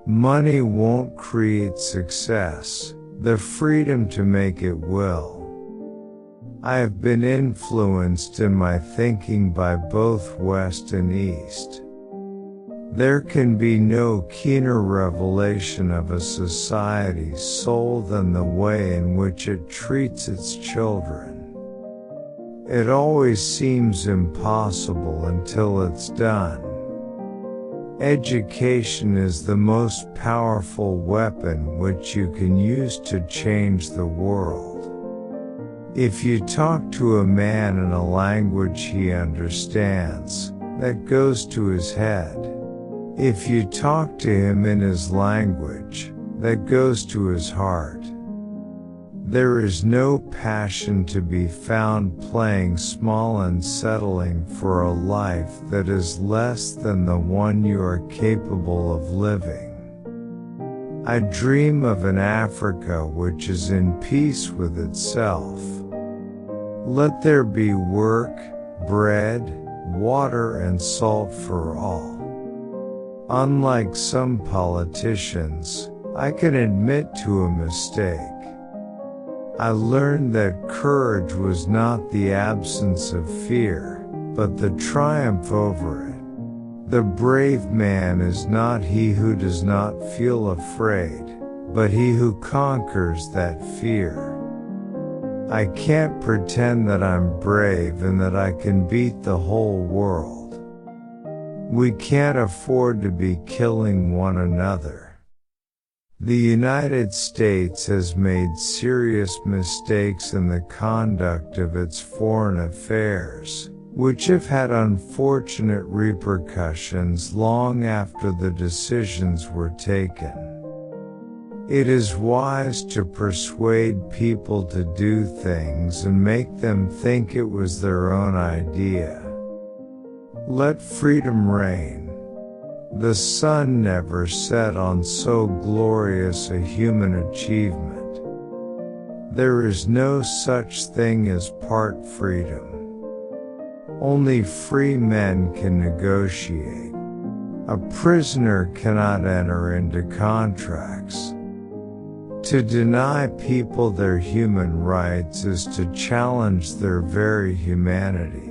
Money won't create success, the freedom to make it will. I have been influenced in my thinking by both West and East. There can be no keener revelation of a society's soul than the way in which it treats its children. It always seems impossible until it's done. Education is the most powerful weapon which you can use to change the world. If you talk to a man in a language he understands, that goes to his head. If you talk to him in his language, that goes to his heart. There is no passion to be found playing small and settling for a life that is less than the one you are capable of living. I dream of an Africa which is in peace with itself. Let there be work, bread, water and salt for all. Unlike some politicians, I can admit to a mistake. I learned that courage was not the absence of fear, but the triumph over it. The brave man is not he who does not feel afraid, but he who conquers that fear. I can't pretend that I'm brave and that I can beat the whole world. We can't afford to be killing one another. The United States has made serious mistakes in the conduct of its foreign affairs, which have had unfortunate repercussions long after the decisions were taken. It is wise to persuade people to do things and make them think it was their own idea. Let freedom reign. The sun never set on so glorious a human achievement. There is no such thing as part freedom. Only free men can negotiate. A prisoner cannot enter into contracts. To deny people their human rights is to challenge their very humanity.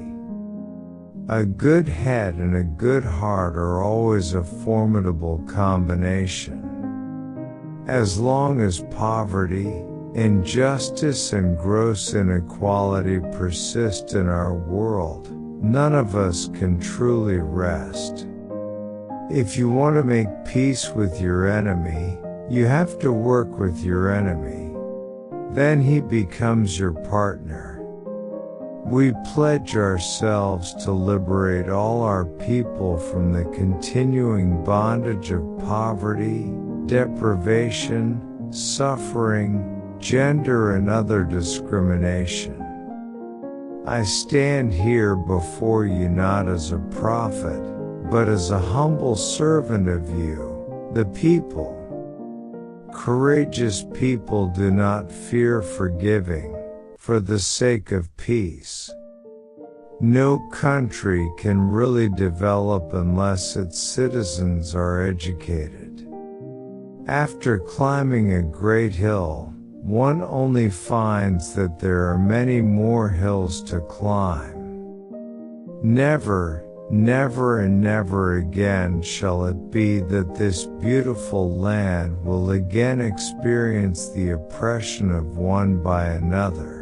A good head and a good heart are always a formidable combination. As long as poverty, injustice and gross inequality persist in our world, none of us can truly rest. If you want to make peace with your enemy, you have to work with your enemy. Then he becomes your partner. We pledge ourselves to liberate all our people from the continuing bondage of poverty, deprivation, suffering, gender and other discrimination. I stand here before you not as a prophet, but as a humble servant of you, the people. Courageous people do not fear forgiving, for the sake of peace. No country can really develop unless its citizens are educated. After climbing a great hill, one only finds that there are many more hills to climb. Never, never and never again shall it be that this beautiful land will again experience the oppression of one by another.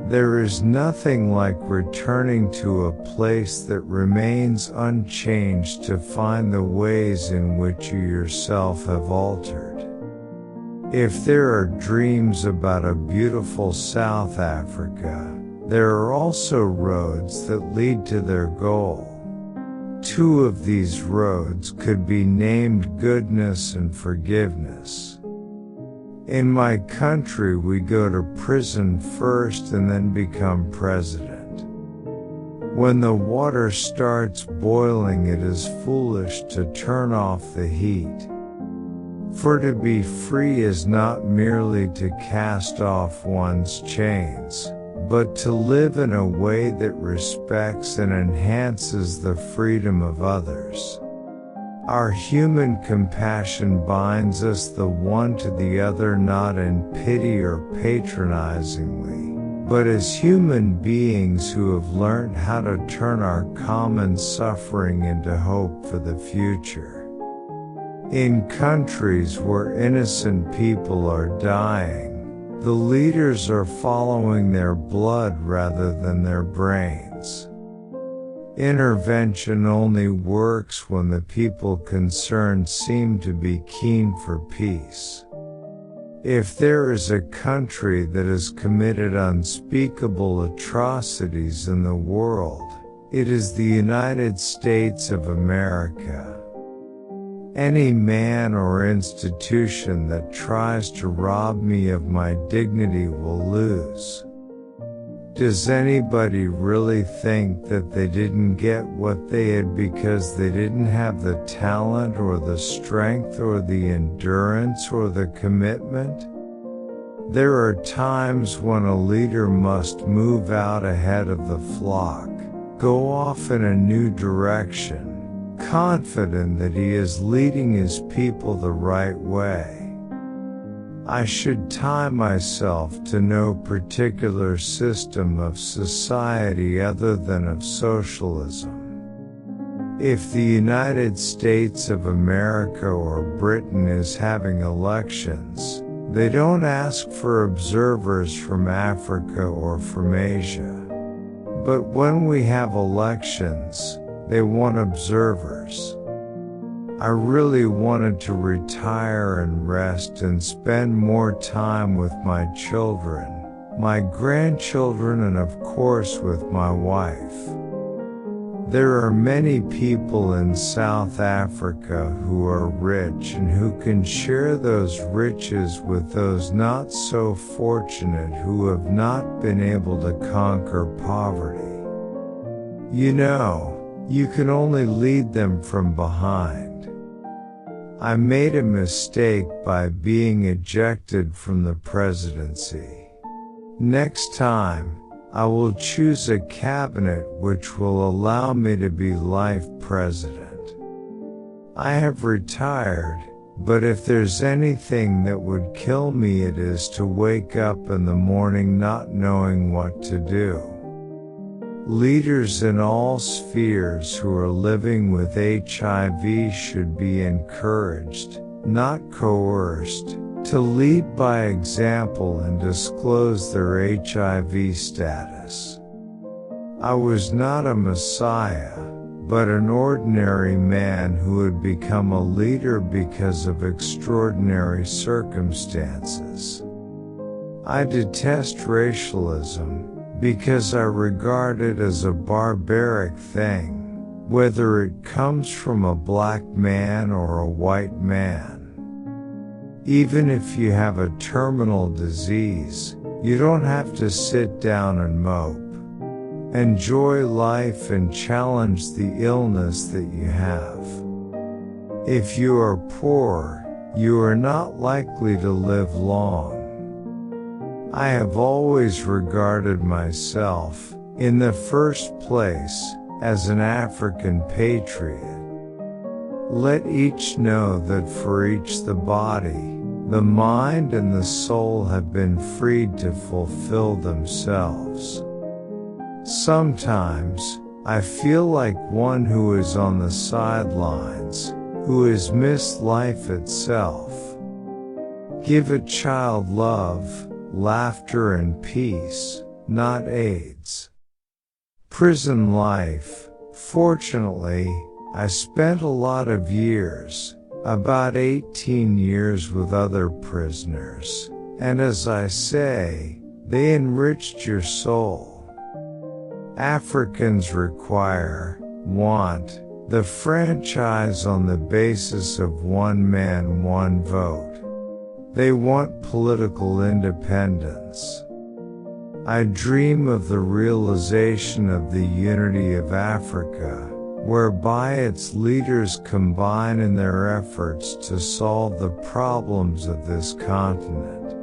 There is nothing like returning to a place that remains unchanged to find the ways in which you yourself have altered. If there are dreams about a beautiful South Africa, there are also roads that lead to their goal. Two of these roads could be named goodness and forgiveness. In my country we go to prison first and then become president. When the water starts boiling it is foolish to turn off the heat. For to be free is not merely to cast off one's chains, but to live in a way that respects and enhances the freedom of others. Our human compassion binds us the one to the other not in pity or patronizingly, but as human beings who have learned how to turn our common suffering into hope for the future. In countries where innocent people are dying, the leaders are following their blood rather than their brains. Intervention only works when the people concerned seem to be keen for peace. If there is a country that has committed unspeakable atrocities in the world, it is the United States of America. Any man or institution that tries to rob me of my dignity will lose. Does anybody really think that they didn't get what they had because they didn't have the talent or the strength or the endurance or the commitment? There are times when a leader must move out ahead of the flock, go off in a new direction, confident that he is leading his people the right way. I should tie myself to no particular system of society other than of socialism. If the United States of America or Britain is having elections, they don't ask for observers from Africa or from Asia. But when we have elections, they want observers. I really wanted to retire and rest and spend more time with my children, my grandchildren, and of course with my wife. There are many people in South Africa who are rich and who can share those riches with those not so fortunate who have not been able to conquer poverty. You know, you can only lead them from behind. I made a mistake by being ejected from the presidency. Next time, I will choose a cabinet which will allow me to be life president. I have retired, but if there's anything that would kill me, it is to wake up in the morning not knowing what to do. Leaders in all spheres who are living with HIV should be encouraged, not coerced, to lead by example and disclose their HIV status. I was not a messiah, but an ordinary man who had become a leader because of extraordinary circumstances. I detest racialism, because I regard it as a barbaric thing, whether it comes from a black man or a white man. Even if you have a terminal disease, you don't have to sit down and mope. Enjoy life and challenge the illness that you have. If you are poor, you are not likely to live long. I have always regarded myself, in the first place, as an African patriot. Let each know that for each the body, the mind and the soul have been freed to fulfill themselves. Sometimes, I feel like one who is on the sidelines, who has missed life itself. Give a child love, laughter and peace, not AIDS. Prison life. Fortunately, I spent a lot of years, about 18 years with other prisoners, and as I say, they enriched your soul. Africans want, the franchise on the basis of one man, one vote. They want political independence. I dream of the realization of the unity of Africa, whereby its leaders combine in their efforts to solve the problems of this continent.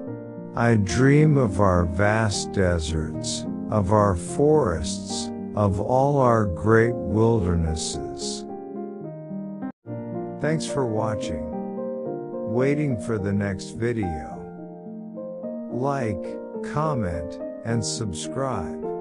I dream of our vast deserts, of our forests, of all our great wildernesses. Thanks for watching. Waiting for the next video. Like, comment, and subscribe.